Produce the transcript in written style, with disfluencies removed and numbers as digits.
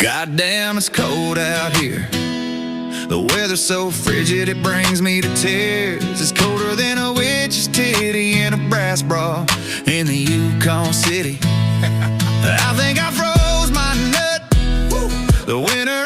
Goddamn, it's cold out here. The weather's so frigid it brings me to tears. It's colder than a witch's titty in a brass bra in the Yukon City. I think I froze my nut. The winter